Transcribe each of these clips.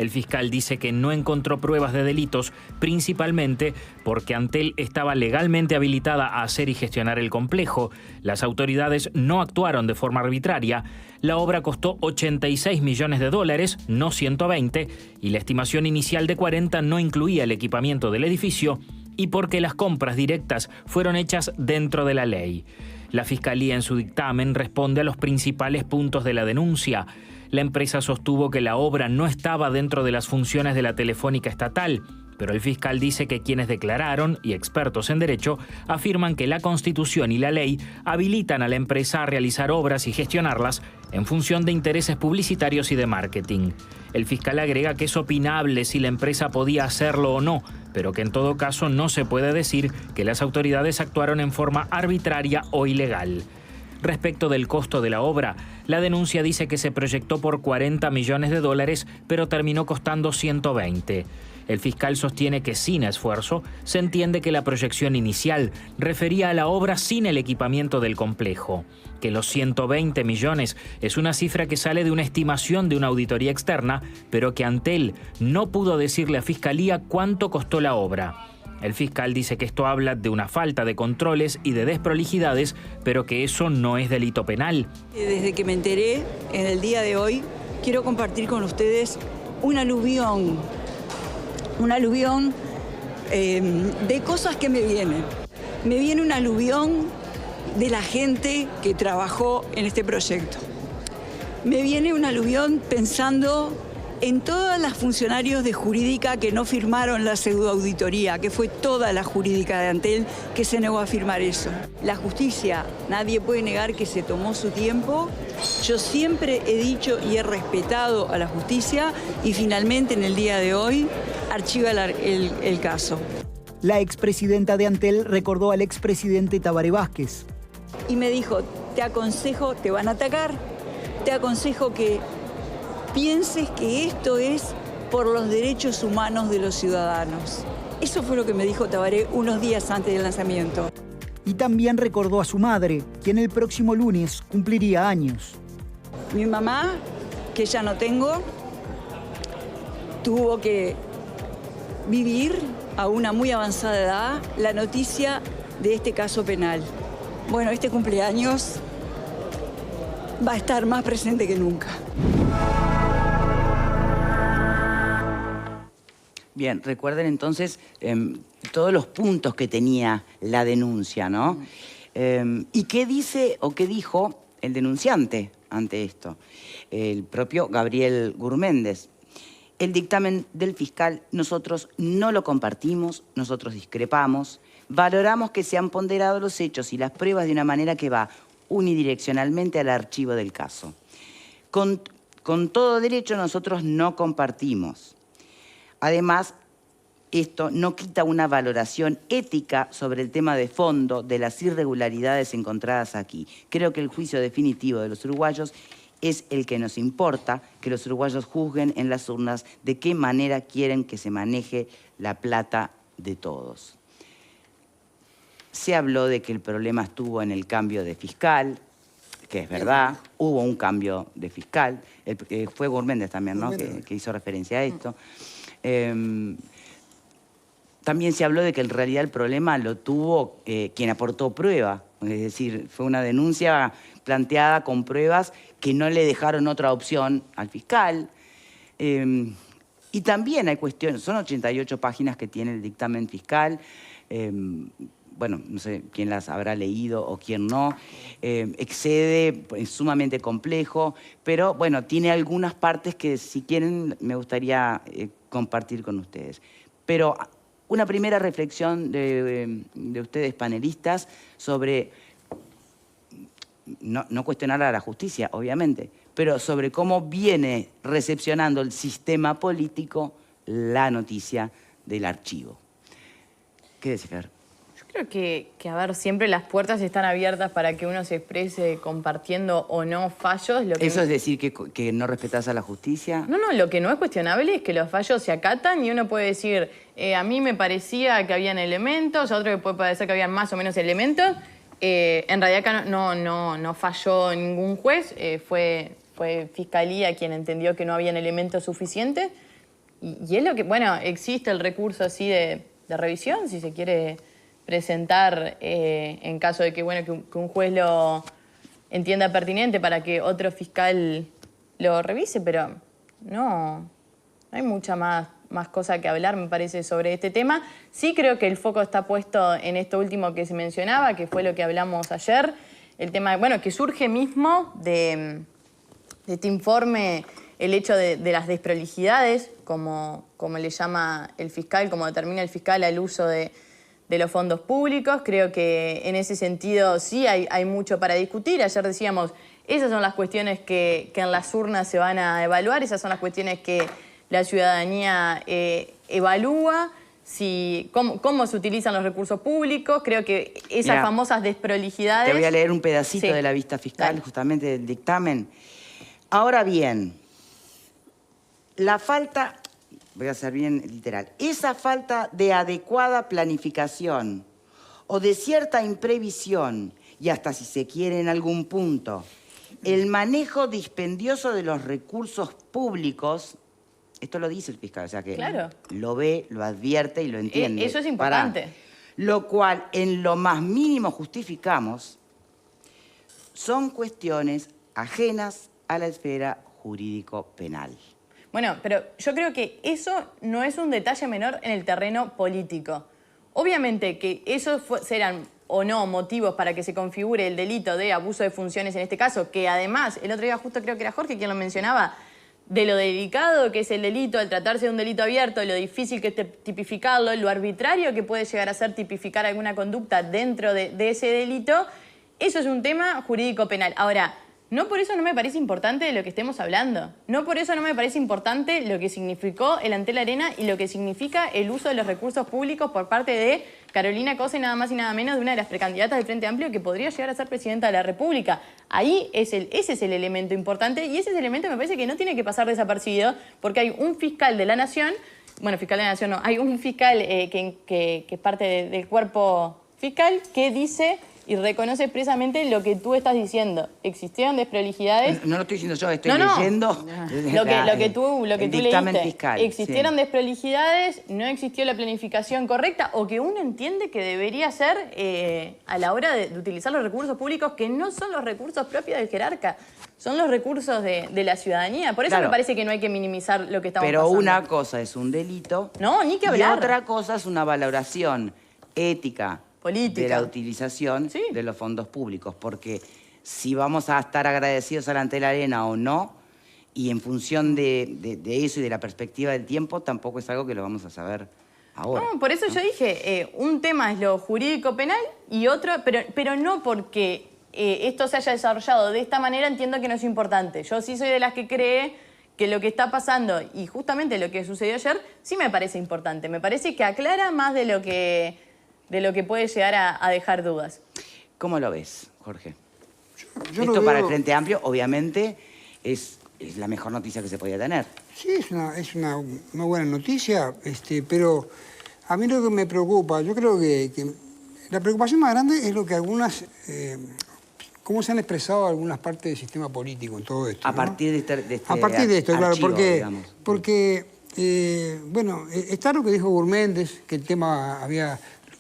El fiscal dice que no encontró pruebas de delitos, principalmente porque Antel estaba legalmente habilitada a hacer y gestionar el complejo. Las autoridades no actuaron de forma arbitraria. La obra costó $86 millones, no 120, y la estimación inicial de 40 no incluía el equipamiento del edificio, y porque las compras directas fueron hechas dentro de la ley. La Fiscalía en su dictamen responde a los principales puntos de la denuncia. La empresa sostuvo que la obra no estaba dentro de las funciones de la Telefónica estatal, pero el fiscal dice que quienes declararon, y expertos en derecho, afirman que la Constitución y la ley habilitan a la empresa a realizar obras y gestionarlas en función de intereses publicitarios y de marketing. El fiscal agrega que es opinable si la empresa podía hacerlo o no, pero que en todo caso no se puede decir que las autoridades actuaron en forma arbitraria o ilegal. Respecto del costo de la obra, la denuncia dice que se proyectó por $40 millones, pero terminó costando 120. El fiscal sostiene que sin esfuerzo se entiende que la proyección inicial refería a la obra sin el equipamiento del complejo, que los 120 millones es una cifra que sale de una estimación de una auditoría externa, pero que Antel no pudo decirle a Fiscalía cuánto costó la obra. El fiscal dice que esto habla de una falta de controles y de desprolijidades, pero que eso no es delito penal. Desde que me enteré, en el día de hoy, quiero compartir con ustedes un aluvión de cosas que me vienen. Me viene un aluvión de la gente que trabajó en este proyecto. Me viene un aluvión pensando en todos los funcionarios de jurídica que no firmaron la pseudoauditoría, que fue toda la jurídica de Antel que se negó a firmar eso. La justicia, nadie puede negar que se tomó su tiempo. Yo siempre he dicho y he respetado a la justicia y finalmente en el día de hoy archiva el caso. La expresidenta de Antel recordó al expresidente Tabaré Vázquez. Y me dijo, te aconsejo, te van a atacar, te aconsejo que pienses que esto es por los derechos humanos de los ciudadanos. Eso fue lo que me dijo Tabaré unos días antes del lanzamiento. Y también recordó a su madre, quien el próximo lunes cumpliría años. Mi mamá, que ya no tengo, tuvo que vivir a una muy avanzada edad la noticia de este caso penal. Bueno, este cumpleaños va a estar más presente que nunca. Bien, recuerden entonces todos los puntos que tenía la denuncia, ¿no? ¿Y qué dice o qué dijo el denunciante ante esto? El propio Gabriel Gurméndez. El dictamen del fiscal nosotros no lo compartimos, nosotros discrepamos, valoramos que se han ponderado los hechos y las pruebas de una manera que va unidireccionalmente al archivo del caso. Con todo derecho nosotros no compartimos. Además, esto no quita una valoración ética sobre el tema de fondo de las irregularidades encontradas aquí. Creo que el juicio definitivo de los uruguayos es el que nos importa, que los uruguayos juzguen en las urnas de qué manera quieren que se maneje la plata de todos. Se habló de que el problema estuvo en el cambio de fiscal, que es verdad, hubo un cambio de fiscal, fue Gurméndez también, ¿no? que hizo referencia a esto. También se habló de que en realidad el problema lo tuvo quien aportó prueba, es decir, fue una denuncia planteada con pruebas que no le dejaron otra opción al fiscal. Y también hay cuestiones, son 88 páginas que tiene el dictamen fiscal, bueno, no sé quién las habrá leído o quién no, excede, es sumamente complejo, pero bueno, tiene algunas partes que si quieren me gustaría compartir con ustedes. Pero una primera reflexión de ustedes panelistas sobre, no cuestionar a la justicia, obviamente, pero sobre cómo viene recepcionando el sistema político la noticia del archivo. ¿Qué decís, Fer? Creo que, a ver, siempre las puertas están abiertas para que uno se exprese compartiendo o no fallos. ¿Eso es decir que no respetás a la justicia? No, lo que no es cuestionable es que los fallos se acatan y uno puede decir, a mí me parecía que habían elementos, a otro que puede parecer que habían más o menos elementos. En realidad acá no falló ningún juez, fue Fiscalía quien entendió que no habían elementos suficientes. Y es lo que, bueno, existe el recurso así de revisión, si se quiere presentar en caso de que, bueno, que un juez lo entienda pertinente para que otro fiscal lo revise, pero no hay mucha más cosa que hablar, me parece, sobre este tema. Sí creo que el foco está puesto en esto último que se mencionaba, que fue lo que hablamos ayer, el tema, bueno, que surge mismo de este informe, el hecho de las desprolijidades, como le llama el fiscal, como determina el fiscal al uso de los fondos públicos. Creo que en ese sentido sí hay mucho para discutir. Ayer decíamos, esas son las cuestiones que en las urnas se van a evaluar, esas son las cuestiones que la ciudadanía evalúa, cómo se utilizan los recursos públicos. Creo que esas famosas desprolijidades... Te voy a leer un pedacito Sí. de la vista fiscal, Dale. justamente del dictamen. Ahora bien, la falta, voy a ser bien literal, esa falta de adecuada planificación o de cierta imprevisión, y hasta si se quiere en algún punto, el manejo dispendioso de los recursos públicos, esto lo dice el fiscal, o sea que Claro. lo ve, lo advierte y lo entiende. Eso es importante. Pará. Lo cual en lo más mínimo justificamos, son cuestiones ajenas a la esfera jurídico-penal. Bueno, pero yo creo que eso no es un detalle menor en el terreno político. Obviamente que esos serán o no motivos para que se configure el delito de abuso de funciones en este caso, que además, el otro día justo creo que era Jorge quien lo mencionaba, de lo delicado que es el delito, al tratarse de un delito abierto, lo difícil que es tipificarlo, lo arbitrario que puede llegar a ser tipificar alguna conducta dentro de ese delito, eso es un tema jurídico-penal. Ahora, no por eso no me parece importante de lo que estemos hablando. No por eso no me parece importante lo que significó el Antel Arena y lo que significa el uso de los recursos públicos por parte de Carolina Cose, nada más y nada menos, de una de las precandidatas del Frente Amplio que podría llegar a ser presidenta de la República. Ahí ese es el elemento importante y ese elemento me parece que no tiene que pasar desapercibido porque hay un fiscal de la Nación, bueno, fiscal de la Nación no, hay un fiscal que es parte del cuerpo fiscal que dice y reconoce expresamente lo que tú estás diciendo. Existieron desprolijidades. No lo estoy diciendo yo, estoy leyendo Lo que tú dictamen leíste. fiscal. Existieron Sí. desprolijidades, no existió la planificación correcta o que uno entiende que debería ser a la hora de utilizar los recursos públicos, que no son los recursos propios del jerarca, son los recursos de la ciudadanía. Por eso Claro. me parece que no hay que minimizar lo que estamos Pero pasando. una cosa es un delito No, ni que y hablar. otra cosa es una valoración ética Política. de la utilización Sí. de los fondos públicos. Porque si vamos a estar agradecidos al Antel Arena o no, y en función de eso y de la perspectiva del tiempo, tampoco es algo que lo vamos a saber ahora. No, por eso yo dije, un tema es lo jurídico-penal y otro, pero no porque esto se haya desarrollado de esta manera, entiendo que no es importante. Yo sí soy de las que cree que lo que está pasando y justamente lo que sucedió ayer sí me parece importante. Me parece que aclara más de lo que puede llegar a dejar dudas. ¿Cómo lo ves, Jorge? Yo Esto lo para el veo- Frente Amplio, obviamente, es la mejor noticia que se podía tener. Sí, es una buena noticia, pero a mí lo que me preocupa, yo creo que la preocupación más grande es lo que algunas, cómo se han expresado algunas partes del sistema político en todo esto. A ¿no? partir de este A partir de esto, claro, archivo, porque, digamos. bueno, está lo que dijo Gurméndez, que el tema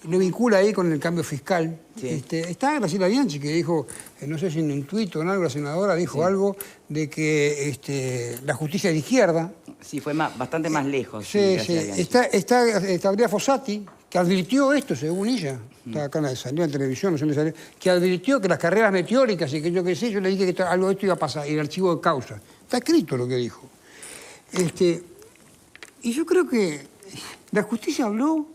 lo vincula ahí con el cambio fiscal. Sí. Está Graciela Bianchi, que dijo, no sé si en un tuit o en algo, la senadora dijo algo de que la justicia es de izquierda. Sí, fue bastante más lejos. Sí, Graciela sí. Bianchi. Está Gabriela Fossati, que advirtió esto, según ella. Está acá, salió en televisión, no sé dónde salió, que advirtió que las carreras meteóricas y que yo qué sé, yo le dije que algo de esto iba a pasar, y el archivo de causa. Está escrito lo que dijo. Y yo creo que la justicia habló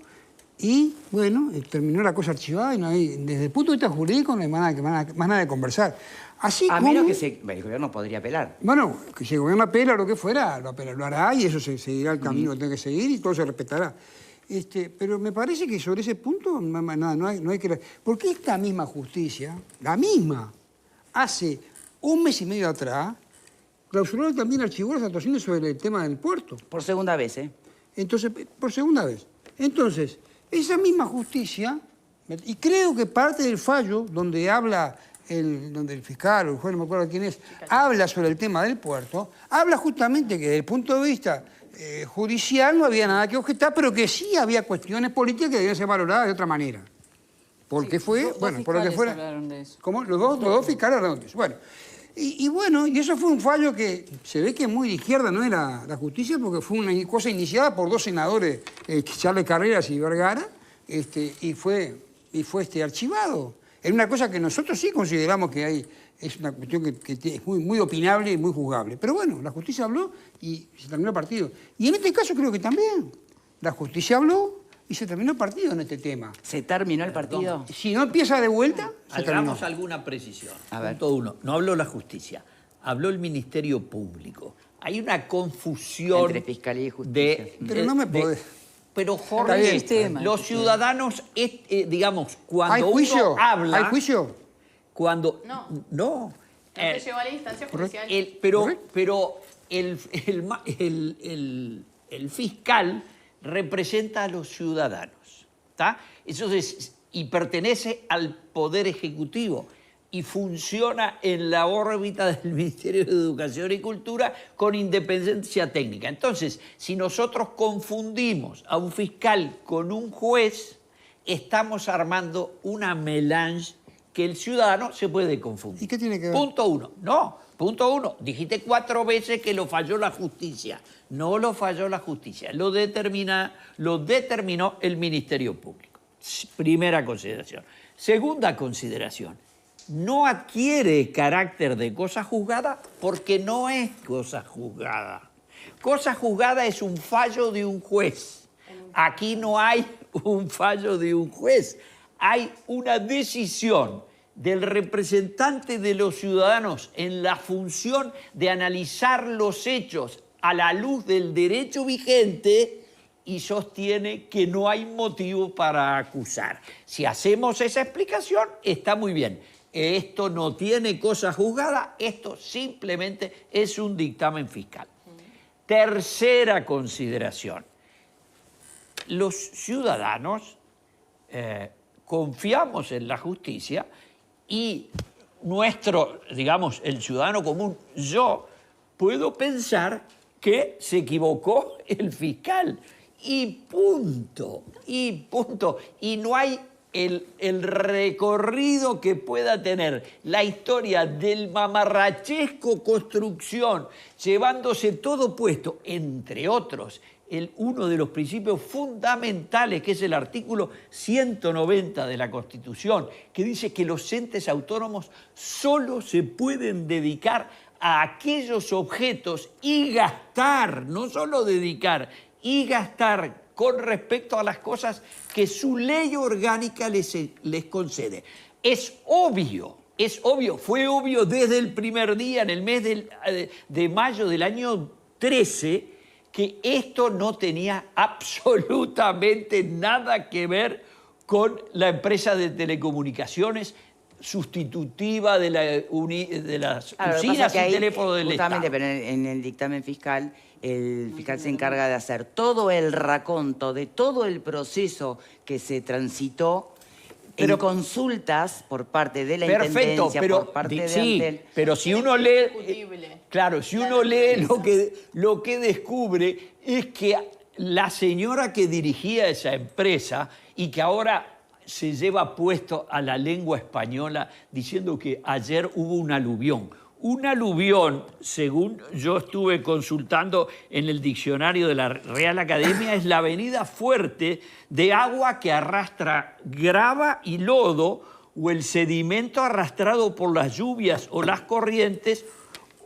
y, bueno, terminó la cosa archivada y no hay, desde el punto de vista jurídico no hay más nada que conversar. Así A como, menos que el gobierno podría apelar. bueno, que si el gobierno apela o lo que fuera, lo hará y eso se seguirá el camino que tiene que seguir y todo se respetará. Pero me parece que sobre ese punto no hay que... Porque esta misma justicia, la misma, hace un mes y medio atrás, clausuró también archivó las actuaciones sobre el tema del puerto. Por segunda vez, ¿eh? Entonces, por segunda vez. Entonces, esa misma justicia, y creo que parte del fallo donde habla donde el fiscal o el juez, no me acuerdo quién es, habla sobre el tema del puerto, habla justamente que desde el punto de vista judicial no había nada que objetar, pero que sí había cuestiones políticas que debían ser valoradas de otra manera. Porque fue, bueno, por lo que fuera. De eso. ¿Cómo? Los dos fiscales hablaron de eso. Bueno, y eso fue un fallo que se ve que muy de izquierda no era la justicia, porque fue una cosa iniciada por dos senadores, Charles Carreras y Vergara, y fue archivado. Es una cosa que nosotros sí consideramos que es una cuestión que es muy opinable y muy juzgable. Pero bueno, la justicia habló y se terminó el partido. Y en este caso creo que también. La justicia habló y se terminó el partido en este tema. ¿Se terminó el partido? Si no empieza de vuelta, se terminó. Hagamos alguna precisión. A ver. Punto 1. No habló la justicia, habló el Ministerio Público. Hay una confusión Entre Fiscalía y Justicia. Pero no me podés. Pero Está Jorge, bien. los ciudadanos, digamos, cuando ¿Hay juicio? uno habla... ¿Hay juicio? Cuando... No. No. Se llevó a la instancia judicial. Pero el fiscal representa a los ciudadanos, ¿está? Entonces, y pertenece al Poder Ejecutivo y funciona en la órbita del Ministerio de Educación y Cultura con independencia técnica. Entonces, si nosotros confundimos a un fiscal con un juez, estamos armando una melange que el ciudadano se puede confundir. ¿Y qué tiene que ver? Punto 1. No, punto 1. Dijiste 4 veces que lo falló la justicia. No lo falló la justicia. Lo determinó el Ministerio Público. Primera consideración. Segunda consideración. No adquiere carácter de cosa juzgada porque no es cosa juzgada. Cosa juzgada es un fallo de un juez. Aquí no hay un fallo de un juez. Hay una decisión del representante de los ciudadanos en la función de analizar los hechos a la luz del derecho vigente y sostiene que no hay motivo para acusar. Si hacemos esa explicación, está muy bien. Esto no tiene cosa juzgada, esto simplemente es un dictamen fiscal. Tercera consideración. Los ciudadanos confiamos en la justicia y digamos, el ciudadano común, yo puedo pensar que se equivocó el fiscal. Y punto. Y no hay el recorrido que pueda tener la historia del mamarrachesco construcción, llevándose todo puesto, entre otros, uno de los principios fundamentales, que es el artículo 190 de la Constitución, que dice que los entes autónomos solo se pueden dedicar a aquellos objetos y gastar, no solo dedicar, y gastar con respecto a las cosas que su ley orgánica les concede. Es obvio, fue obvio desde el primer día, en el mes de mayo del año 13, que esto no tenía absolutamente nada que ver con la empresa de telecomunicaciones sustitutiva de las usinas y teléfonos del Estado. Justamente, pero en el dictamen fiscal, el fiscal se encarga de hacer todo el raconto de todo el proceso que se transitó en consultas por parte de la Intendencia, por parte de Antel. Pero si uno lee, claro, si uno lee lo que descubre es que la señora que dirigía esa empresa y que ahora se lleva puesto a la lengua española diciendo que ayer hubo un aluvión. Un aluvión, según yo estuve consultando en el diccionario de la Real Academia, es la avenida fuerte de agua que arrastra grava y lodo o el sedimento arrastrado por las lluvias o las corrientes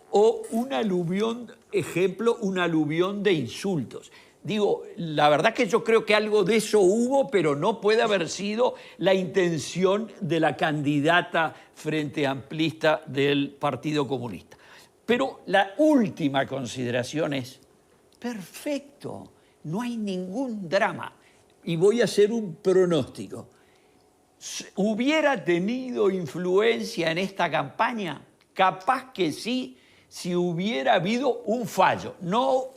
o un aluvión, ejemplo, un aluvión de insultos. Digo, la verdad que yo creo que algo de eso hubo, pero no puede haber sido la intención de la candidata frente amplista del Partido Comunista. Pero la última consideración es, perfecto, no hay ningún drama. Y voy a hacer un pronóstico. ¿Hubiera tenido influencia en esta campaña? Capaz que sí, si hubiera habido un fallo. No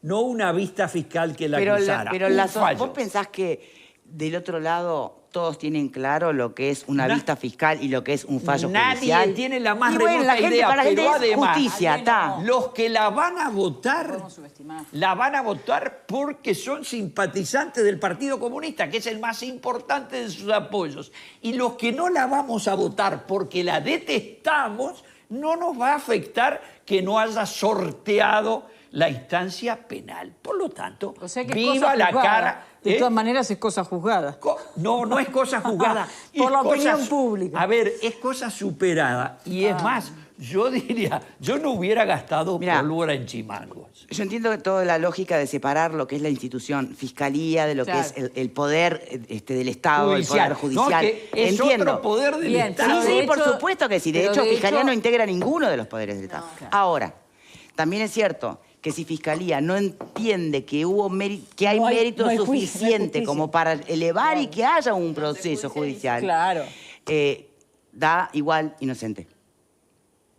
una vista fiscal que la acusara. Pero ¿vos pensás que del otro lado todos tienen claro lo que es una vista fiscal y lo que es un fallo judicial. Nadie tiene la más Y bueno, remota la gente, idea, para la gente pero es además, justicia, está. los que la van a votar, Podemos subestimar. la van a votar porque son simpatizantes del Partido Comunista, que es el más importante de sus apoyos. Y los que no la vamos a votar porque la detestamos, no nos va a afectar que no haya sorteado la instancia penal. Por lo tanto, O sea que es viva cosa la juzgada. cara. De ¿eh? todas maneras es cosa juzgada. No, no es cosa juzgada. Por es la cosa opinión pública. A ver, es cosa superada. Y es más, yo diría, yo no hubiera gastado Mirá, pólvora en chimangos. Yo entiendo toda la lógica de separar lo que es la institución fiscalía de lo Claro. que es el poder del Estado, Judicial. el poder judicial. No, que es entiendo. otro poder del Bien, Estado. Sí, de sí, por hecho- supuesto que sí. De pero hecho, de Fiscalía hecho- no integra ninguno de los poderes del Estado. claro. Ahora, también es cierto que si Fiscalía no entiende que que hay No hay- mérito no hay juicio, no hay suficiente justicia. como para elevar y que haya un proceso judicial, Claro. da igual inocente.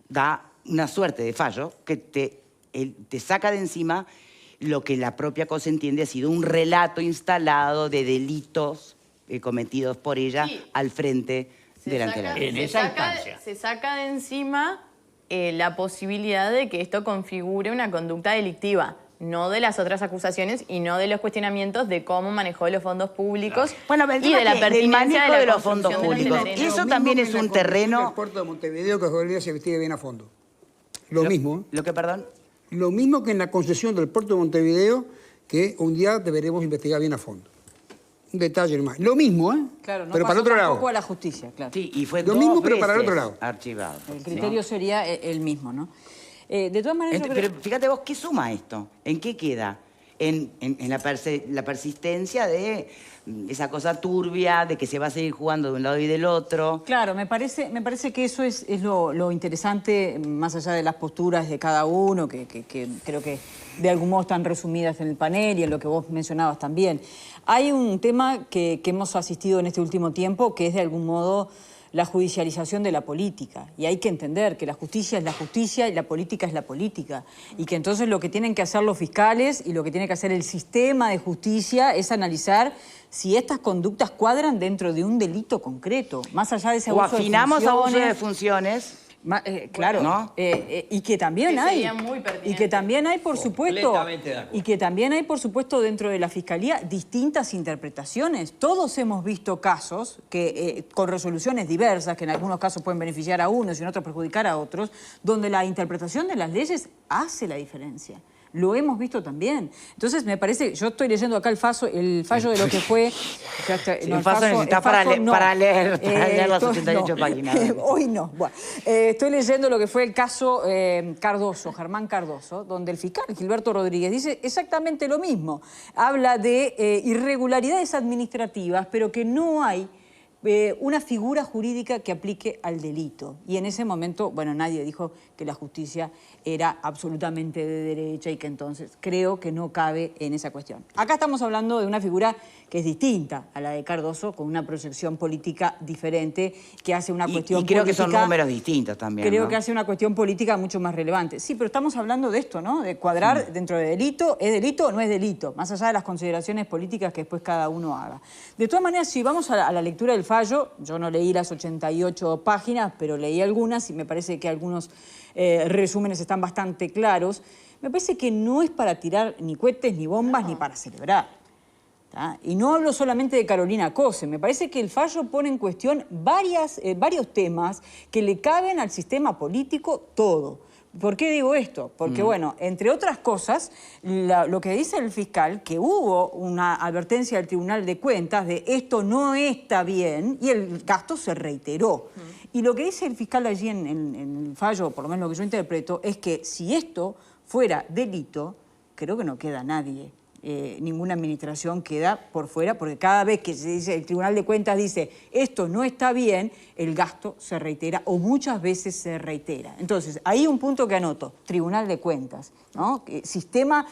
Da una suerte de fallo que te saca de encima lo que la propia cosa entiende ha sido un relato instalado de delitos cometidos por ella Sí. al frente delante de la ley. En esa instancia. Se saca de encima la posibilidad de que esto configure una conducta delictiva, no de las otras acusaciones y no de los cuestionamientos de cómo manejó los fondos públicos Bueno, el y tema de la es que del pertinencia manejo de de la los fondos construcción de la públicos. Serena. Eso Lo mismo también que es en la un construcción terreno- del puerto de Montevideo, que Jorge se investigue bien a fondo. Lo mismo. ¿Lo que, perdón? Lo mismo que en la concesión del puerto de Montevideo, que un día deberemos investigar bien a fondo. Un detalle más. Lo mismo, ¿eh? Claro, no pero para el pasó otro tampoco lado. a la justicia, claro. Sí, y fue Lo dos mismo, pero para el veces otro lado. archivado. El criterio sería el mismo, ¿no? De todas maneras, yo creo- Pero fíjate vos, ¿qué suma esto? ¿En qué queda? En la persistencia de esa cosa turbia, de que se va a seguir jugando de un lado y del otro. Claro, me parece que eso es lo interesante, más allá de las posturas de cada uno, que creo que de algún modo están resumidas en el panel y en lo que vos mencionabas también. Hay un tema que hemos asistido en este último tiempo, que es de algún modo la judicialización de la política. Y hay que entender que la justicia es la justicia y la política es la política. Y que entonces lo que tienen que hacer los fiscales y lo que tiene que hacer el sistema de justicia es analizar si estas conductas cuadran dentro de un delito concreto, más allá de ese O abuso afinamos de abuso funciones. de funciones. Claro, ¿no? y que también Que hay, sería muy pertinente. y que también hay, por supuesto, Completamente de acuerdo. y que también hay, por supuesto, dentro de la Fiscalía distintas interpretaciones. Todos hemos visto casos que con resoluciones diversas, que en algunos casos pueden beneficiar a unos y en otros perjudicar a otros, donde la interpretación de las leyes hace la diferencia. Lo hemos visto también. Entonces, me parece, yo estoy leyendo acá el fallo de lo que fue... el fallo necesita para leer las 88 páginas. Hoy no. Bueno, estoy leyendo lo que fue el caso Cardoso, Germán Cardoso, donde el fiscal Gilberto Rodríguez dice exactamente lo mismo. Habla de irregularidades administrativas, pero que no hay una figura jurídica que aplique al delito. Y en ese momento, bueno, nadie dijo que la justicia era absolutamente de derecha y que entonces creo que no cabe en esa cuestión. Acá estamos hablando de una figura que es distinta a la de Cardoso, con una proyección política diferente, que hace una cuestión Y creo política... que son números distintos también, Creo ¿no? que hace una cuestión política mucho más relevante. Sí, pero estamos hablando de esto, ¿no? De cuadrar dentro de delito, ¿es delito o no es delito? Más allá de las consideraciones políticas que después cada uno haga. De todas maneras, si vamos a la lectura del fallo, yo no leí las 88 páginas, pero leí algunas y me parece que algunos resúmenes están bastante claros. Me parece que no es para tirar ni cohetes, ni bombas, ni para celebrar. ¿Tá? Y no hablo solamente de Carolina Cose, me parece que el fallo pone en cuestión varios temas que le caben al sistema político todo. ¿Por qué digo esto? Porque, bueno, entre otras cosas, lo que dice el fiscal, que hubo una advertencia del Tribunal de Cuentas de esto no está bien, y el gasto se reiteró. Y lo que dice el fiscal allí en el fallo, por lo menos lo que yo interpreto, es que si esto fuera delito, creo que no queda nadie. Ninguna administración queda por fuera, porque cada vez que se dice, el Tribunal de Cuentas dice esto no está bien, el gasto se reitera o muchas veces se reitera. Entonces, ahí un punto que anoto, Tribunal de Cuentas, ¿no? Sistema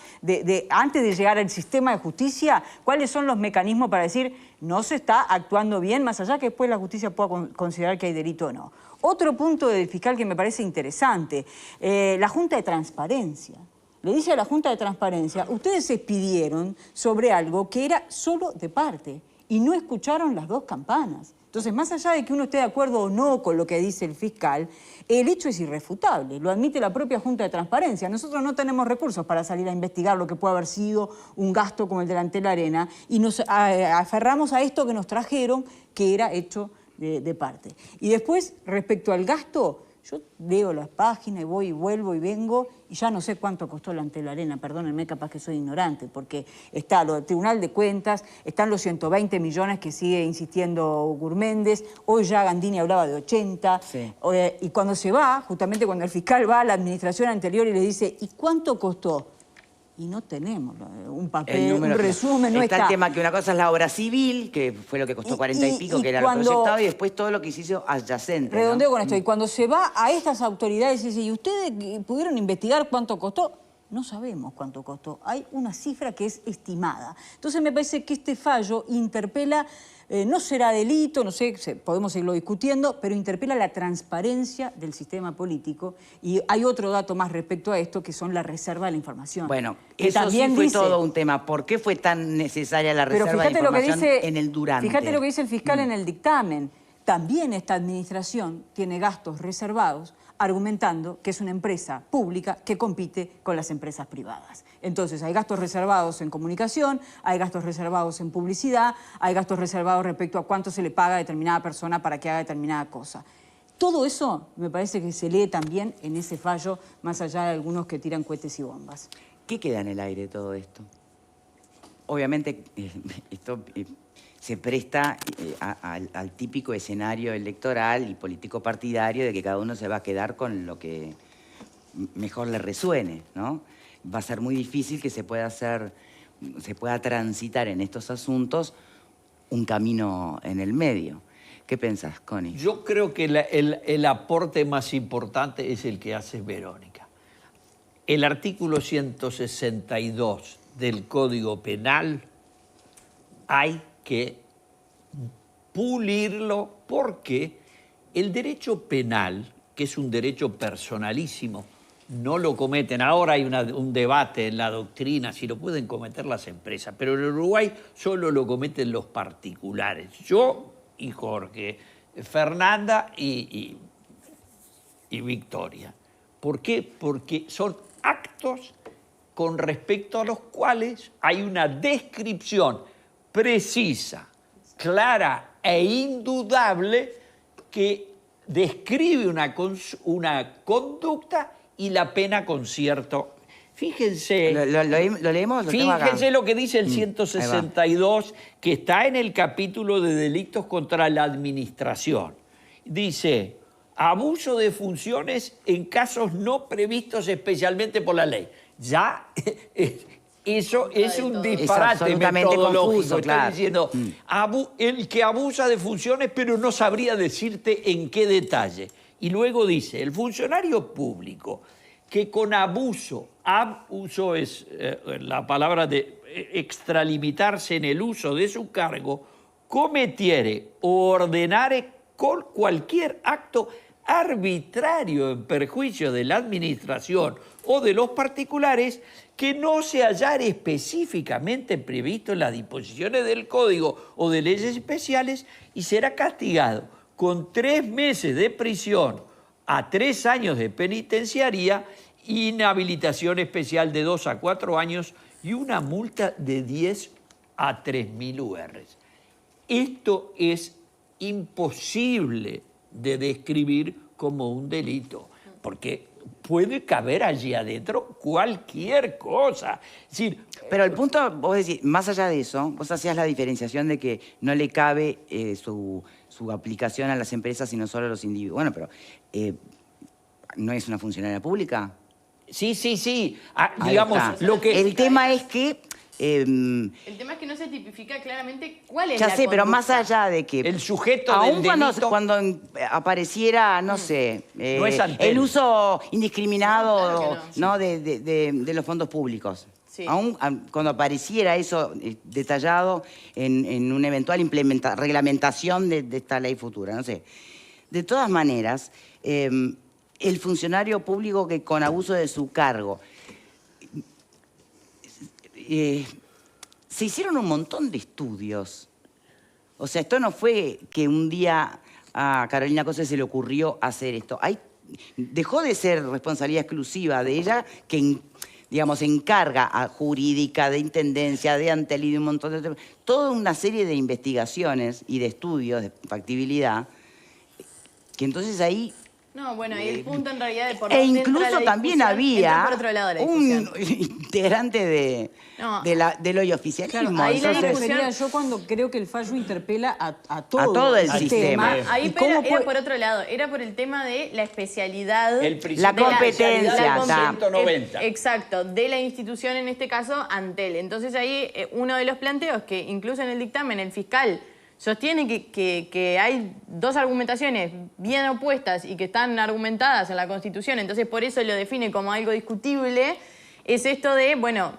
antes de llegar al sistema de justicia, ¿cuáles son los mecanismos para decir no se está actuando bien, más allá que después la justicia pueda considerar que hay delito o no? Otro punto del fiscal que me parece interesante, la Junta de Transparencia. Le dice a la Junta de Transparencia, ustedes se pidieron sobre algo que era solo de parte y no escucharon las dos campanas. Entonces, más allá de que uno esté de acuerdo o no con lo que dice el fiscal, el hecho es irrefutable, lo admite la propia Junta de Transparencia. Nosotros no tenemos recursos para salir a investigar lo que puede haber sido un gasto como el del Antel Arena y nos aferramos a esto que nos trajeron, que era hecho de parte. Y después, respecto al gasto, yo leo las páginas y voy y vuelvo y vengo y ya no sé cuánto costó el Antel Arena, perdónenme, capaz que soy ignorante, porque está lo del Tribunal de Cuentas, están los 120 millones que sigue insistiendo Gurméndez, hoy ya Gandini hablaba de 80, Sí. Y cuando se va, justamente cuando el fiscal va a la administración anterior y le dice, ¿y cuánto costó? Y no tenemos un papel, un resumen, no está. Está el tema que una cosa es la obra civil, que fue lo que costó 40 y pico, que era lo proyectado, y después todo lo que se hizo adyacente. Redondeo con esto. Y cuando se va a estas autoridades y dice, ¿y ustedes pudieron investigar cuánto costó? No sabemos cuánto costó. Hay una cifra que es estimada. Entonces me parece que este fallo interpela, no será delito, no sé, podemos seguirlo discutiendo, pero interpela la transparencia del sistema político. Y hay otro dato más respecto a esto, que son la reserva de la información. Bueno, que eso también sí fue dice, todo un tema. ¿Por qué fue tan necesaria la pero reserva de fíjate lo que información dice, en el durante? Fíjate lo que dice el fiscal en el dictamen. También esta administración tiene gastos reservados, argumentando que es una empresa pública que compite con las empresas privadas. Entonces, hay gastos reservados en comunicación, hay gastos reservados en publicidad, hay gastos reservados respecto a cuánto se le paga a determinada persona para que haga determinada cosa. Todo eso me parece que se lee también en ese fallo, más allá de algunos que tiran cohetes y bombas. ¿Qué queda en el aire todo esto? Obviamente, esto se presta al típico escenario electoral y político partidario de que cada uno se va a quedar con lo que mejor le resuene, ¿no? Va a ser muy difícil que se pueda transitar en estos asuntos un camino en el medio. ¿Qué pensás, Connie? Yo creo que el aporte más importante es el que hace Verónica. El artículo 162 del Código Penal hay que pulirlo porque el derecho penal, que es un derecho personalísimo, no lo cometen. Ahora hay un debate en la doctrina si lo pueden cometer las empresas, pero en Uruguay solo lo cometen los particulares. Yo y Jorge, Fernanda y Victoria. ¿Por qué? Porque son actos con respecto a los cuales hay una descripción precisa, clara e indudable que describe una conducta y la pena con cierto. Fíjense. ¿Lo leemos? Fíjense lo que dice el 162, que está en el capítulo de delitos contra la administración. Dice, abuso de funciones en casos no previstos especialmente por la ley. Ya, eso es un disparate metodológico. Confuso, claro. Está diciendo, el que abusa de funciones, pero no sabría decirte en qué detalle. Y luego dice, el funcionario público que con abuso es la palabra de extralimitarse en el uso de su cargo, cometiere o ordenare con cualquier acto arbitrario en perjuicio de la administración o de los particulares que no se hallare específicamente previsto en las disposiciones del Código o de leyes especiales y será castigado con 3 meses de prisión a 3 años de penitenciaría, inhabilitación especial de 2 a 4 años y una multa de 10 a 3.000 URs. Esto es imposible de describir como un delito, porque puede caber allí adentro cualquier cosa. Es decir, pero el punto, vos decís, más allá de eso, vos hacías la diferenciación de que no le cabe su aplicación a las empresas, sino solo a los individuos. Bueno, pero ¿no es una funcionaria pública? Sí. Digamos, lo que... El tema es que... el tema es que no se tipifica claramente cuál es ya la sé, pero conducta. más allá de que... El sujeto aún del delito... cuando apareciera, no sé, no es el uso indiscriminado claro de los fondos públicos. Sí. Aún cuando apareciera eso detallado en una eventual reglamentación de esta ley futura, no sé. De todas maneras, el funcionario público que con abuso de su cargo... se hicieron un montón de estudios O sea, esto no fue que un día a Carolina Cose se le ocurrió hacer esto. Dejó de ser responsabilidad exclusiva de ella, que digamos, encarga a jurídica, de intendencia, de Antel y de un montón de... Toda una serie de investigaciones y de estudios de factibilidad, que entonces ahí... No, bueno, y el punto en realidad de por E dónde entra incluso la también discusión, había entra por otro lado de la un discusión. integrante del hoy oficialismo. Claro, ahí la Entonces, refería yo cuando creo que el fallo interpela a todo, todo el al sistema. tema. Ahí ¿Y pero cómo era puede- por otro lado, era por el tema de la especialidad. El principio La de competencia, especialidad está. 190. Exacto, de la institución, en este caso, Antel. Entonces ahí uno de los planteos que incluso en el dictamen el fiscal sostiene que hay dos argumentaciones bien opuestas y que están argumentadas en la Constitución, entonces por eso lo define como algo discutible, es esto de, bueno,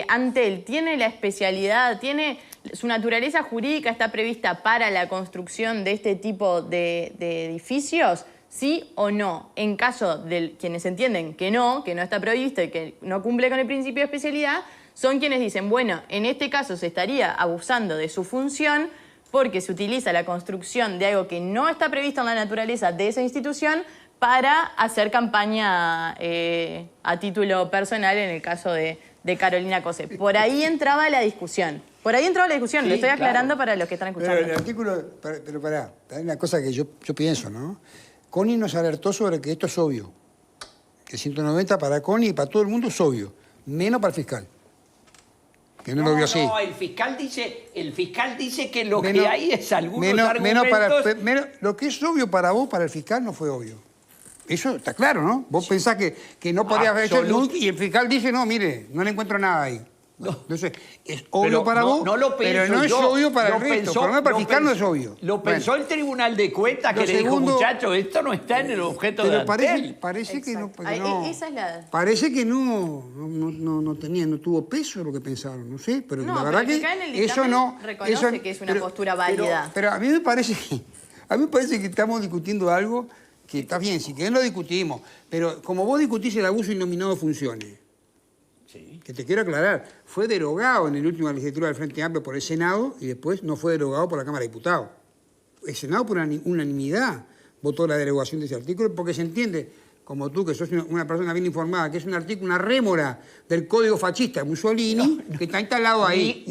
Antel tiene la especialidad, tiene su naturaleza jurídica, está prevista para la construcción de este tipo de edificios, ¿sí o no? En caso de quienes entienden que no está previsto y que no cumple con el principio de especialidad, son quienes dicen, bueno, en este caso se estaría abusando de su función porque se utiliza la construcción de algo que no está previsto en la naturaleza de esa institución para hacer campaña a título personal en el caso de Carolina Cose. Por ahí entraba la discusión. Por ahí entraba la discusión, Sí, lo estoy aclarando claro. para los que están escuchando. Pero el artículo, pero pará, hay una cosa que yo pienso, ¿no? Connie nos alertó sobre que esto es obvio. Que 190 para Connie y para todo el mundo es obvio. Menos para el fiscal. Que no lo vio así. No, el fiscal dice que lo que hay es algunos argumentos... Lo que es obvio para vos, para el fiscal, no fue obvio. Eso está claro, ¿no? Vos pensás que no podía haber hecho y el fiscal dice, no, mire, no le encuentro nada ahí. No. Entonces, es obvio Pero para vos, no lo pero pienso no es yo. obvio para Lo el resto. pensó- Por lo menos para el lo fiscal no pensó- es obvio. Lo pensó Bueno. el Tribunal de Cuentas, que Lo le dijo, segundo- muchachos, esto no está en el objeto de Pero Antel. parece que no, Ahí, no. esa es la... Parece que no tuvo peso lo que pensaron, no sé, pero No, la pero verdad el que fiscal en el eso dictamen no reconoce que es una postura válida. Pero a mí me parece que estamos discutiendo algo que está bien, si querés lo discutimos, pero como vos discutís el abuso innominado de funciones, que te quiero aclarar, fue derogado en la última legislatura del Frente Amplio por el Senado y después no fue derogado por la Cámara de Diputados. El Senado por unanimidad votó la derogación de ese artículo porque se entiende, como tú que sos una persona bien informada, que es un artículo, una rémora del Código Fascista de Mussolini, que está instalado ahí.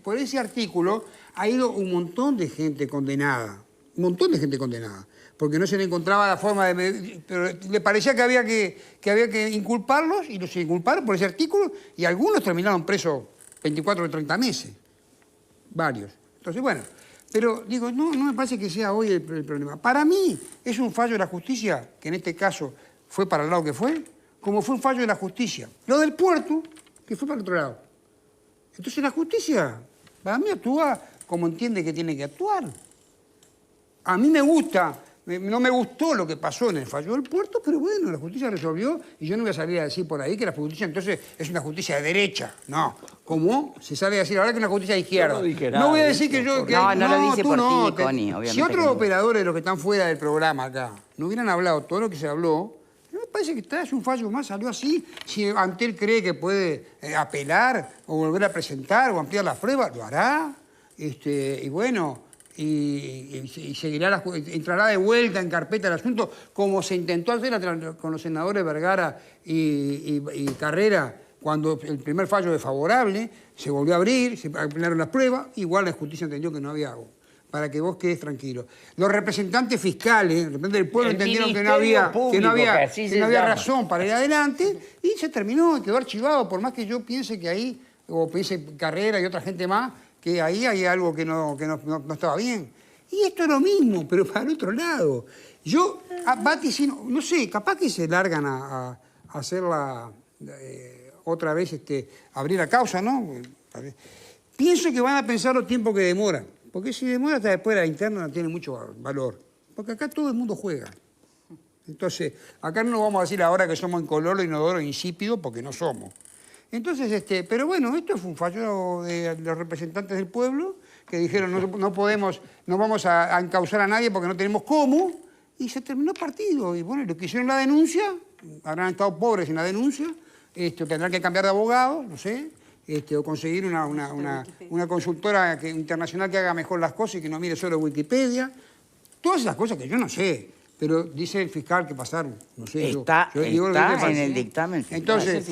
Por ese artículo ha ido un montón de gente condenada. Un montón de gente condenada. Porque no se le encontraba la forma de... Pero le parecía que había que inculparlos y los inculparon por ese artículo y algunos terminaron presos 24 o 30 meses. Varios. Entonces, bueno, pero digo, no me parece que sea hoy el problema. Para mí es un fallo de la justicia, que en este caso fue para el lado que fue, como fue un fallo de la justicia. Lo del puerto, que fue para el otro lado. Entonces la justicia, para mí actúa como entiende que tiene que actuar. A mí me gusta... No me gustó lo que pasó en el fallo del puerto, pero bueno, la justicia resolvió y yo no voy a salir a decir por ahí que la justicia entonces es una justicia de derecha. No, como se sale a decir ahora que es una justicia de izquierda. Yo no dije No nada voy a de decir eso, que yo... por- Que No, hay- no lo dice tú por no, ti, Connie, obviamente Si otros que no. operadores de los que están fuera del programa acá no hubieran hablado todo lo que se habló, no me parece que es un fallo más, salió así. Si Antel cree que puede apelar o volver a presentar o ampliar las pruebas, lo hará. Y bueno... Y seguirá entrará de vuelta en carpeta el asunto, como se intentó hacer con los senadores Vergara y Carrera, cuando el primer fallo es favorable, se volvió a abrir, se ampliaron las pruebas, igual la justicia entendió que no había agua, para que vos quedes tranquilo. Los representantes fiscales, los representantes del pueblo, El entendieron que no Ministerio había, Público, que así se llama. razón para ir adelante, y se terminó, quedó archivado, por más que yo piense que ahí, o piense Carrera y otra gente más, que ahí hay algo que no estaba bien. Y esto es lo mismo, pero para el otro lado. Yo vaticino, no sé, capaz que se largan a hacerla otra vez, abrir la causa, ¿no? Pienso que van a pensar los tiempos que demoran, porque si demora hasta después la interna no tiene mucho valor, porque acá todo el mundo juega. Entonces, acá no vamos a decir ahora que somos incoloro, inodoro, insípido, porque no somos. Entonces, pero bueno, esto fue un fallo de los representantes del pueblo que dijeron no vamos a encausar a nadie porque no tenemos cómo, y se terminó el partido. Y bueno, los que hicieron la denuncia, habrán estado pobres en la denuncia, tendrán que cambiar de abogado, no sé, o conseguir una consultora internacional que haga mejor las cosas y que no mire solo Wikipedia. Todas esas cosas que yo no sé, pero dice el fiscal que pasaron. No sé, está en el dictamen fiscal. Entonces,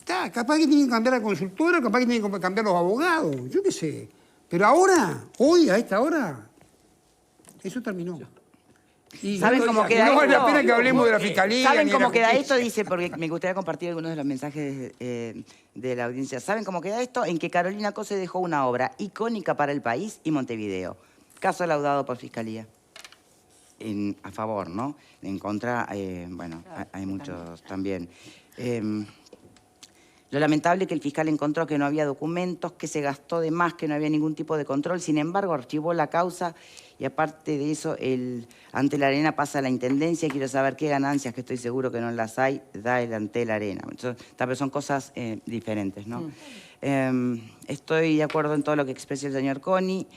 capaz que tienen que cambiar la consultora, capaz que tienen que cambiar los abogados, yo qué sé. Pero ahora, hoy, a esta hora, eso terminó. Y ¿saben cómo queda esto? No vale la pena que hablemos de la fiscalía. ¿Saben cómo queda esto? Dice, porque me gustaría compartir algunos de los mensajes de la audiencia. ¿Saben cómo queda esto? En que Carolina Cose dejó una obra icónica para el país y Montevideo. Caso laudado por fiscalía. A favor, ¿no? En contra, bueno, hay muchos también. Lo lamentable es que el fiscal encontró que no había documentos, que se gastó de más, que no había ningún tipo de control. Sin embargo, archivó la causa y aparte de eso, ante la Arena pasa a la Intendencia. Quiero saber qué ganancias, que estoy seguro que no las hay, da el ante la Arena. Entonces, tal son cosas diferentes, ¿no? Estoy de acuerdo en todo lo que expresó el señor Coni.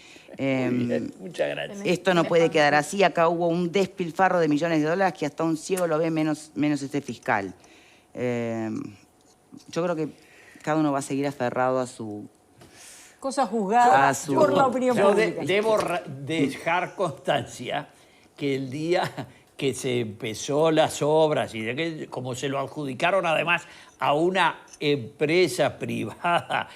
Muchas gracias. Esto no puede quedar así. Acá hubo un despilfarro de millones de dólares que hasta un ciego lo ve menos este fiscal. Yo creo que cada uno va a seguir aferrado a su... Cosa juzgada por la opinión pública. Debo dejar constancia que el día que se empezó las obras y de que, como se lo adjudicaron además a una empresa privada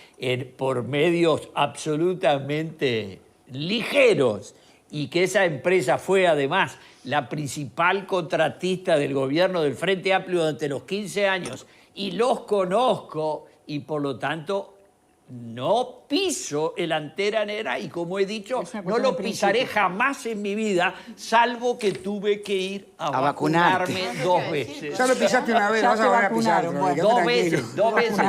por medios absolutamente ligeros y que esa empresa fue además la principal contratista del gobierno del Frente Amplio durante los 15 años y los conozco y por lo tanto no piso el Anteranera y como he dicho, no lo pisaré jamás en mi vida, salvo que tuve que ir a vacunarme 2 veces. Ya lo pisaste una vez, vas a volver a pisar. Bueno. 2 veces, 2 veces.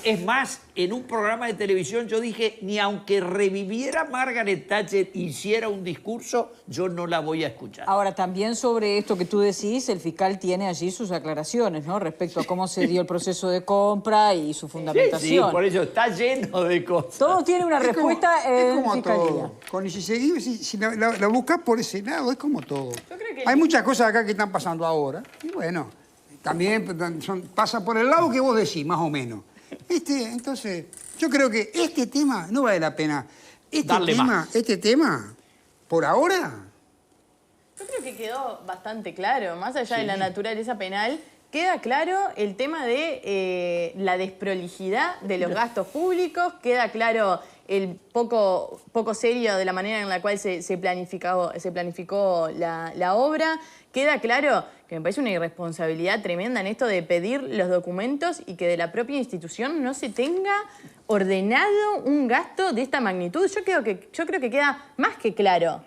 Es más, en un programa de televisión yo dije, ni aunque reviviera Margaret Thatcher e hiciera un discurso, yo no la voy a escuchar. Ahora, también sobre esto que tú decís, el fiscal tiene allí sus aclaraciones, ¿no? Respecto a cómo se dio el proceso de compra y su fundamentación. Sí, por eso está lleno de cosas. Todo tiene una respuesta en fiscalía. Si la buscas por ese lado, es como todo. Hay muchas cosas acá que están pasando ahora. Y bueno, también pasa por el lado que vos decís, más o menos. Entonces, yo creo que este tema no vale la pena. Este tema, por ahora... Yo creo que quedó bastante claro, más allá de la naturaleza penal, queda claro el tema de la desprolijidad de los gastos públicos, queda claro el poco serio de la manera en la cual se planificó la obra, queda claro que me parece una irresponsabilidad tremenda en esto de pedir los documentos y que de la propia institución no se tenga ordenado un gasto de esta magnitud. Yo creo que queda más que claro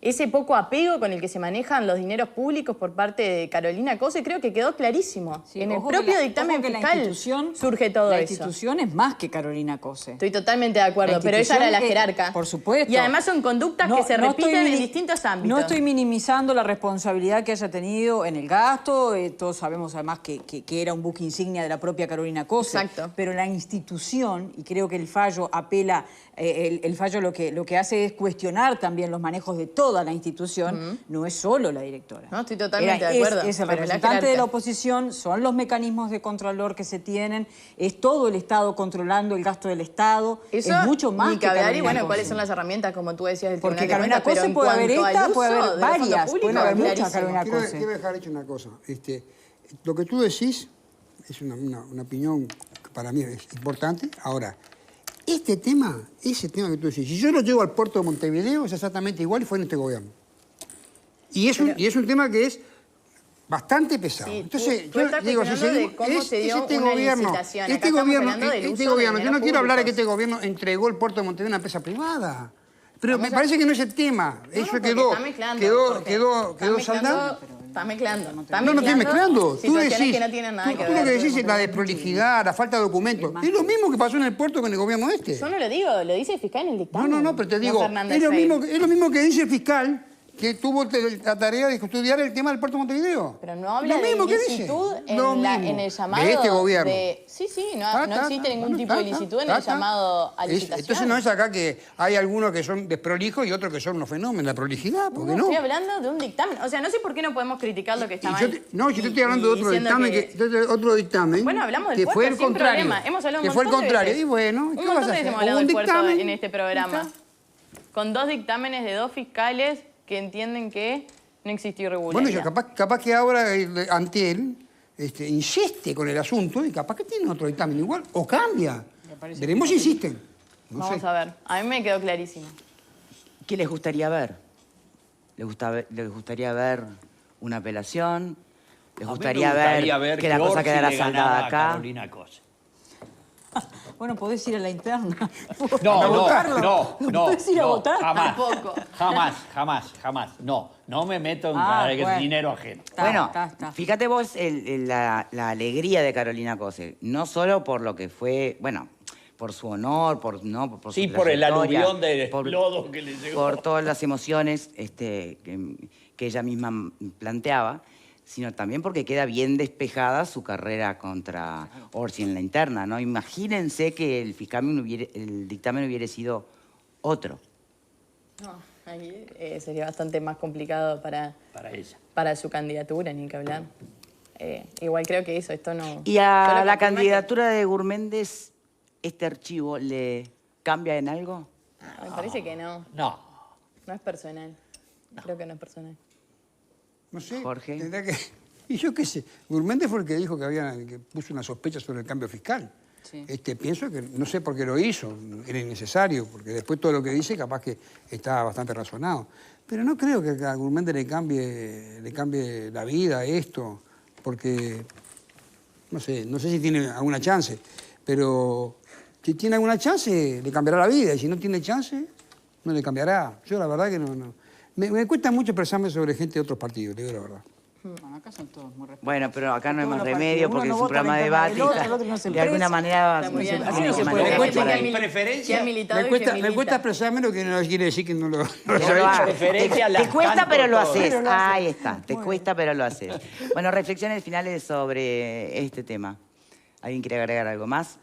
ese poco apego con el que se manejan los dineros públicos por parte de Carolina Cose, creo que quedó clarísimo. Sí, en el propio dictamen fiscal surge todo eso. La institución es más que Carolina Cose. Estoy totalmente de acuerdo, pero ella era la jerarca. Por supuesto. Y además son conductas que se repiten en distintos ámbitos. No estoy minimizando la responsabilidad que haya tenido en el gasto. Todos sabemos además que era un buque insignia de la propia Carolina Cose. Exacto. Pero la institución, y creo que el fallo apela, el fallo lo que hace es cuestionar también los manejos de toda la institución, no es solo la directora. No, estoy totalmente de acuerdo. Es el representante de la oposición, son los mecanismos de contralor que se tienen, es todo el Estado controlando el gasto del Estado. Eso es mucho más ni que hablar, Carolina y bueno, Cose. ¿cuáles son las herramientas, como tú decías, del Porque Tribunal de Carolina Cuentas? Cose puede haber esta, puede haber varias, puede haber muchas Carolina Cose. Quiero dejar hecho una cosa. Lo que tú decís es una opinión que para mí es importante. Ahora, ese tema que tú decís, si yo lo llevo al puerto de Montevideo, es exactamente igual y fue en este gobierno. Y es un tema que es bastante pesado. Sí, entonces, tú estás digo, si cuestionando de cómo se dio una licitación. Acá estamos hablando del uso de yo no quiero dineros hablar de que públicos. este gobierno entregó el puerto de Montevideo a una empresa privada. Pero me parece que no es el tema. Eso quedó saldado. Estás mezclando. No estoy mezclando. Tú Situaciones decís, que no tienen nada que tú ver. lo que decís es la desprolijidad, la falta de documentos. Es lo mismo que pasó en el puerto con el gobierno este. Yo no lo digo, lo dice el fiscal en el dictamen. No, pero te digo, Fernández es lo mismo que dice el fiscal que tuvo la tarea de estudiar el tema del Puerto de Montevideo. Pero no habla Lo de mismo que dice. ilicitud Lo mismo. en el llamado de este gobierno. Sí, no existe ningún tipo de ilicitud en el llamado a licitación. Entonces no es acá que hay algunos que son desprolijos y otros que son unos fenómenos. La prolijidad, ¿por qué no? Estoy hablando de un dictamen. O sea, no sé por qué no podemos criticar lo que está mal. No, yo te estoy hablando de otro dictamen. Bueno, hablamos del que puerto, fue el sin contrario. problema. Hemos hablado que un fue el montón de contrario. veces. Y bueno, Un ¿qué montón vas a de veces hacer? hemos hablado Un del puerto dictamen. en este programa. Con 2 dictámenes de 2 fiscales que entienden que no existió irregularidad. Bueno, capaz que ahora Antel insiste con el asunto y capaz que tiene otro dictamen igual o cambia. Veremos si insisten. No Vamos sé. a ver. A mí me quedó clarísimo. ¿Qué les gustaría ver? ¿Les gustaría ver una apelación? ¿Les A mí me gustaría ver que la Orsi cosa quedara le ganara saldada a acá? Carolina Cose. Bueno, podés ir a la interna. No, podés ir a votar. Jamás. Tampoco. Jamás. No me meto en bueno. dinero ajeno. Bueno, Está. fíjate vos la alegría de Carolina Cose, no solo por lo que fue, bueno, por su honor, por su Sí, por el trayectoria, aluvión de lodo que le llegó. por todas las emociones que ella misma planteaba, sino también porque queda bien despejada su carrera contra Orsi en la interna, ¿no? Imagínense que el dictamen hubiera sido otro. No, ahí sería bastante más complicado Para ella. para su candidatura, ni que hablar. Igual creo que esto no... Y a solo la confirma candidatura de Gurméndez, ¿este archivo le cambia en algo? Me parece que no. No. No es personal. Creo que no es personal. No sé. Jorge. Tendrá que... Y yo qué sé. Gurméndez fue el que dijo que puso una sospecha sobre el cambio fiscal. Sí. Pienso que no sé por qué lo hizo, era innecesario, porque después todo lo que dice capaz que está bastante razonado. Pero no creo que a Gurméndez le cambie la vida esto, porque no sé si tiene alguna chance, pero si tiene alguna chance le cambiará la vida, y si no tiene chance no le cambiará. Yo la verdad que no. Me cuesta mucho expresarme sobre gente de otros partidos, le digo la verdad. Bueno, acá son todos muy respetuosos. Bueno, pero acá no hay Todos más los remedio partidos. porque Uno es no un programa de vota en debate. contra del otro, el otro no se De alguna expresa. manera... Está muy bien. Así no se tiene puede. que Me manejar cuesta por ahí. preferencia. Que ha militado y que Me milita. cuesta expresarme lo que no quiere decir que no lo Pero haya va, hecho. preferencia las te cuesta, canto pero lo todas. haces. Pero lo haces. Ahí está. Te cuesta, pero lo haces. Bueno, reflexiones finales sobre este tema. ¿Alguien quiere agregar algo más?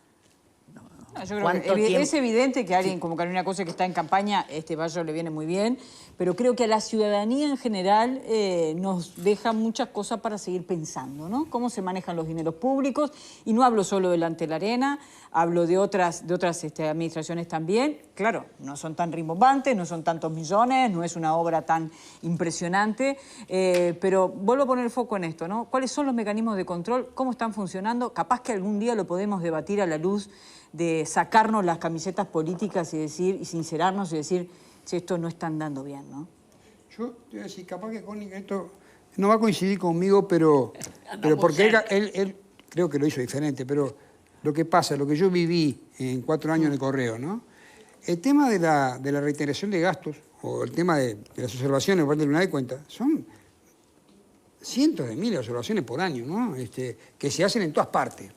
No, yo creo ¿Cuánto que tiempo? es evidente que alguien como Carolina Cose que está en campaña, este Bayo le viene muy bien, pero creo que a la ciudadanía en general nos deja muchas cosas para seguir pensando, ¿no? Cómo se manejan los dineros públicos, y no hablo solo del Antel Arena, hablo de otras administraciones también. Claro, no son tan rimbombantes, no son tantos millones, no es una obra tan impresionante, pero vuelvo a poner el foco en esto, ¿no? ¿Cuáles son los mecanismos de control? ¿Cómo están funcionando? Capaz que algún día lo podemos debatir a la luz de sacarnos las camisetas políticas y sincerarnos y decir, si esto no están dando bien, ¿no? Yo te voy a decir, capaz que Connie, esto no va a coincidir conmigo, pero porque él creo que lo hizo diferente, pero lo que pasa, lo que yo viví en 4 años en el Correo, ¿no? El tema de la reiteración de gastos, o el tema de las observaciones por parte del Tribunal de Cuentas, son cientos de miles de observaciones por año, ¿no? Que se hacen en todas partes.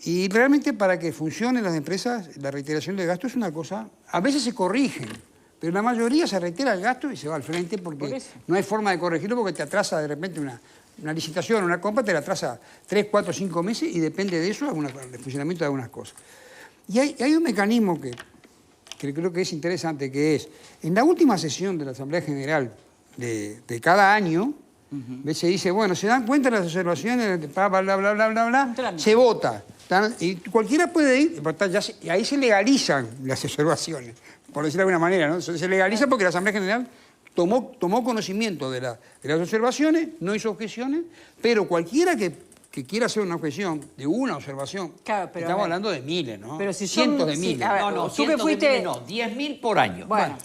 Y realmente para que funcionen las empresas, la reiteración de gastos es una cosa, a veces se corrigen, pero la mayoría se reitera el gasto y se va al frente porque no hay forma de corregirlo porque te atrasa de repente una licitación, una compra, te la atrasa 3, 4, 5 meses y depende de eso el funcionamiento de algunas cosas. Y hay un mecanismo que creo que es interesante, que es, en la última sesión de la Asamblea General de cada año, se dice, bueno, se dan cuenta de las observaciones, bla, bla, bla, bla, bla, bla, se vota. Y cualquiera puede ir, y ahí se legalizan las observaciones, por decirlo de alguna manera, ¿no? Se legaliza porque la Asamblea General tomó conocimiento de las observaciones, no hizo objeciones, pero cualquiera que quiera hacer una objeción de una observación, claro, pero estamos hablando de miles, ¿no? Pero si cientos de sí, miles. a ver, No, tú que 100 fuiste... de miles no, 10.000 por año. Bueno,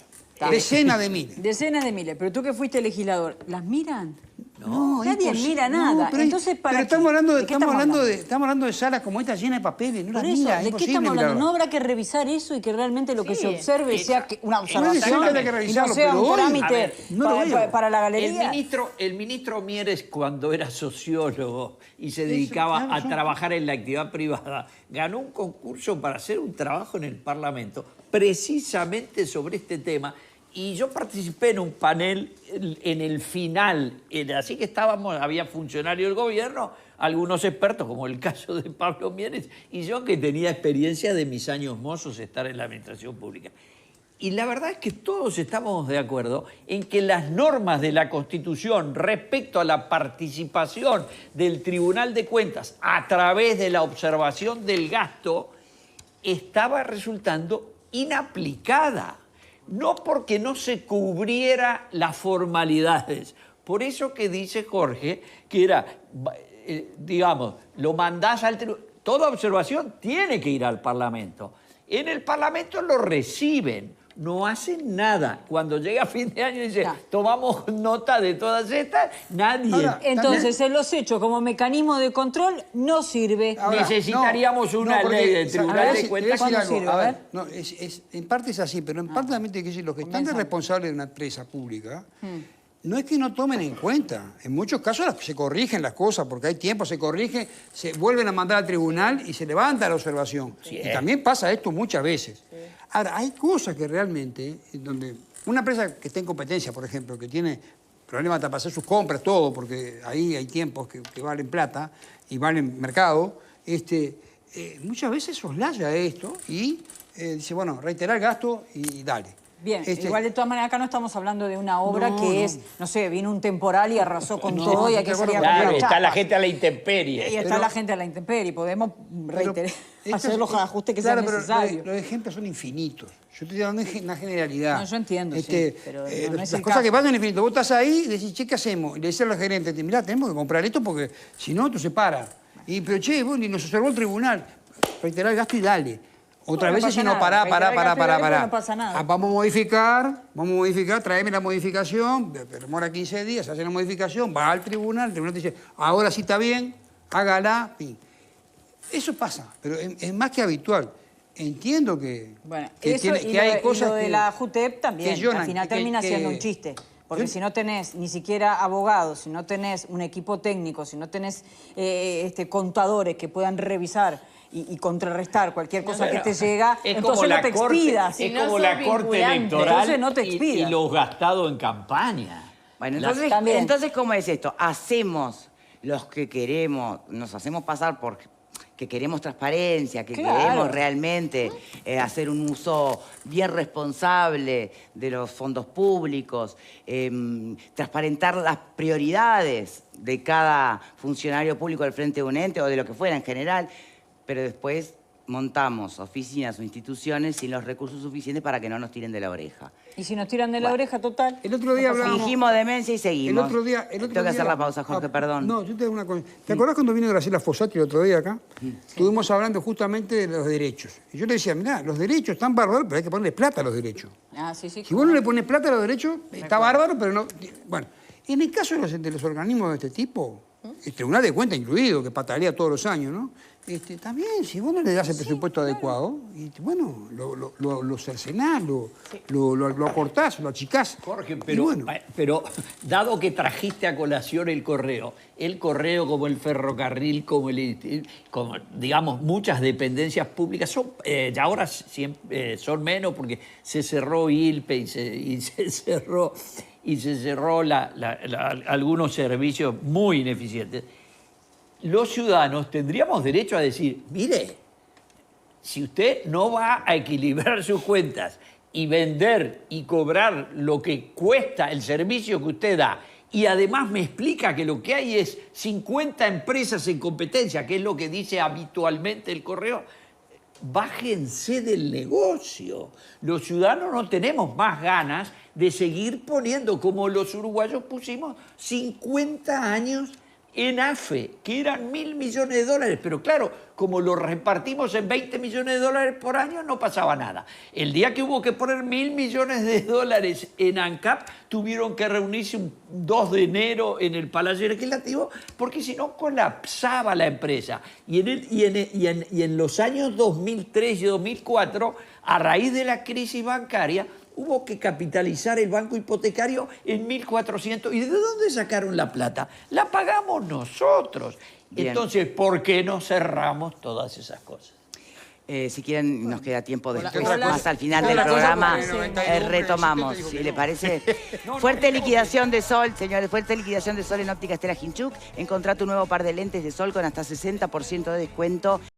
Decenas de miles. decenas de miles, pero tú que fuiste legislador, ¿las miran? No, nadie imposible. mira nada. pero, Entonces, ¿para pero qué? estamos hablando ¿De qué estamos hablando de salas como esta llenas de papeles, no Por las eso, mira, ¿de qué estamos hablando? ¿No habrá que revisar eso y que realmente lo que se observe sea una observación Puede ser que haya que y no revisarlo, sea pero un hoy, trámite a ver, no lo veo. para la galería? El ministro Mieres, cuando era sociólogo y se dedicaba a trabajar en la actividad privada, ganó un concurso para hacer un trabajo en el Parlamento precisamente sobre este tema. Y yo participé en un panel en el final, así que había funcionarios del gobierno, algunos expertos, como el caso de Pablo Mieres, y yo que tenía experiencia de mis años mozos estar en la administración pública. Y la verdad es que todos estamos de acuerdo en que las normas de la Constitución respecto a la participación del Tribunal de Cuentas a través de la observación del gasto estaba resultando inaplicada. No porque no se cubriera las formalidades. Por eso que dice Jorge, que era, digamos, lo mandás al tribunal. Toda observación tiene que ir al Parlamento. En el Parlamento lo reciben, no hacen nada. Cuando llega fin de año y dice, tomamos nota de todas estas, nadie. Ahora, entonces, en los hechos como mecanismo de control no sirve. Ahora, necesitaríamos una porque, ley del Tribunal de Cuentas. ¿Cuándo sirve? A ver. No, en parte es así, pero en parte también hay que decir, los que están de responsables de una empresa pública, no es que no tomen en cuenta. En muchos casos se corrigen las cosas, porque hay tiempo, se corrigen, se vuelven a mandar al tribunal y se levanta la observación. Y también pasa esto muchas veces. Ahora, hay cosas que realmente, donde una empresa que está en competencia, por ejemplo, que tiene problemas para hacer sus compras, todo, porque ahí hay tiempos que valen plata y valen mercado, muchas veces soslaya esto y dice, bueno, reiterar el gasto y dale. Bien, igual de todas maneras acá no estamos hablando de una obra que es, no sé, vino un temporal y arrasó con todo y aquí salía claro, está la gente a la intemperie. Y está la gente a la intemperie, podemos hacer los ajustes que sean necesarios. Los ejemplos son infinitos. Yo estoy dando una generalidad. No, yo entiendo, sí, pero no es las el cosas caso. que pasan son infinitas. Vos estás ahí y decís, che, ¿qué hacemos? Y le decís al gerente, mirá, tenemos que comprar esto porque si no, esto se para. Pero che, vos, nos observó el tribunal. Reiterar el gasto y dale. Otra vez si no, pará. No pasa nada. Vamos a modificar, tráeme la modificación, demora 15 días, se hace la modificación, va al tribunal te dice, ahora sí está bien, hágala, fin. Eso pasa, pero es más que habitual. Entiendo que, bueno, que, eso que hay cosas y lo de la JUTEP también, al final termina siendo un chiste. Porque si no tenés ni siquiera abogados, si no tenés un equipo técnico, si no tenés contadores que puedan revisar y contrarrestar cualquier cosa que te llega, entonces no te expidas. Es como la Corte Electoral entonces no te expidas. y los gastados en campaña. Bueno, entonces, ¿cómo es esto? Hacemos los que queremos, nos hacemos pasar por que queremos transparencia, que queremos realmente hacer un uso bien responsable de los fondos públicos, transparentar las prioridades de cada funcionario público del frente de un ente o de lo que fuera en general, pero después montamos oficinas o instituciones sin los recursos suficientes para que no nos tiren de la oreja. Y si nos tiran de la oreja, total. El otro día hablábamos... Fingimos demencia y seguimos. El otro día Tengo que hacer la pausa, Jorge, perdón. No, yo te digo una cosa. ¿Te acordás cuando vino Graciela Fossati el otro día acá? Estuvimos hablando justamente de los derechos. Y yo le decía, mirá, los derechos están bárbaros, pero hay que ponerle plata a los derechos. Sí. Si vos no le pones plata a los derechos, está bárbaro, pero no... Bueno, en el caso de los organismos de este tipo, el Tribunal de Cuentas incluido, que patalea todos los años, ¿no? También, si vos no le das el presupuesto adecuado, bueno, lo cercenás, lo acortás, lo achicás. Jorge, bueno. pero dado que trajiste a colación el correo como el ferrocarril, como digamos, muchas dependencias públicas, ya ahora son menos porque se cerró ILPE y se cerró algunos servicios muy ineficientes. Los ciudadanos tendríamos derecho a decir, mire, si usted no va a equilibrar sus cuentas y vender y cobrar lo que cuesta el servicio que usted da, y además me explica que lo que hay es 50 empresas en competencia, que es lo que dice habitualmente el correo, bájense del negocio. Los ciudadanos no tenemos más ganas de seguir poniendo, como los uruguayos pusimos, 50 años en AFE, que eran $1.000 millones, pero claro, como lo repartimos en $20 millones por año, no pasaba nada. El día que hubo que poner $1.000 millones en ANCAP, tuvieron que reunirse un 2 de enero en el Palacio Legislativo, porque si no colapsaba la empresa. Y en los años 2003 y 2004, a raíz de la crisis bancaria, hubo que capitalizar el banco hipotecario en 1.400. ¿Y de dónde sacaron la plata? La pagamos nosotros. Bien. Entonces, ¿por qué no cerramos todas esas cosas? Si quieren, nos queda tiempo después, Hola. más al final del Otra cosa, programa, porque en el 91 retomamos, dijo si que le no. parece. Fuerte liquidación de sol, señores, fuerte liquidación de sol en Óptica Estela Hinchuk. Encontrá tu nuevo par de lentes de sol con hasta 60% de descuento.